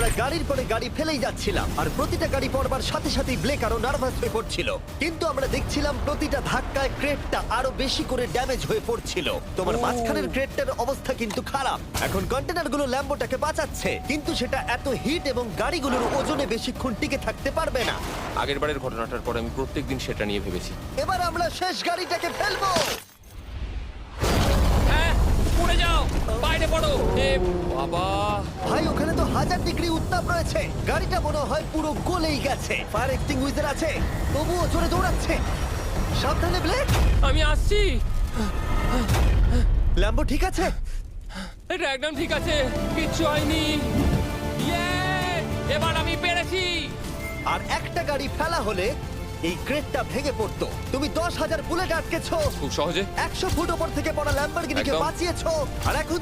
আমরা গাড়ির পরে গাড়ি ফেলেই যাচ্ছিলাম আর প্রতিটা গাড়ি পড়বার সাথে সাথেই ব্লেক আরো নার্ভাস হয়ে পড়ছিল। কিন্তু আমরা দেখছিলাম প্রতিটা ধাক্কায় ক্রেটটা আরো বেশি করে ড্যামেজ হয়ে পড়ছিল। তোমার মাঝখানের ক্রেটটার অবস্থা কিন্তু খারাপ। এখন কন্টেনারগুলো ল্যাম্বোটাকে বাঁচাচ্ছে, কিন্তু সেটা এত হিট এবং গাড়িগুলোর ওজনে বেশিক্ষণ টিকে থাকতে পারবে না। আগের বারের ঘটনাটার পর আমি প্রত্যেকদিন সেটা নিয়ে ভেবেছি। এবার আমরা শেষ গাড়িটাকে ফেলবো। হ্যাঁ, পড়ে যাও, বাইরে পড়ো। এ বাবা, ভাই ওখানে তো 1000 ডিগ্রি উত্তাপ রয়েছে। গাড়িটা মনে হয় পুরো গলেই গেছে। ফায়ার এক্সটিংগুইজার আছে, তবুও জোরে দৌড়াচ্ছে। সাবধানে ব্লেক। আমি আসছি। ল্যাম্বো ঠিক আছে? এটা একদম ঠিক আছে, কিচ্ছু হয়নি। ইয়ে, এবার আমি পেরেছি। আর একটা গাড়ি ফেলা হলে এই ক্রেটটা ভেঙে পড়তো। তুমি 10,000 বুলেট আটকেছো, খুব সহজে। 100 ফুট ওপর থেকে পড়া ল্যাম্বরগিনিকে একদম। বাঁচিয়েছো, আর এখন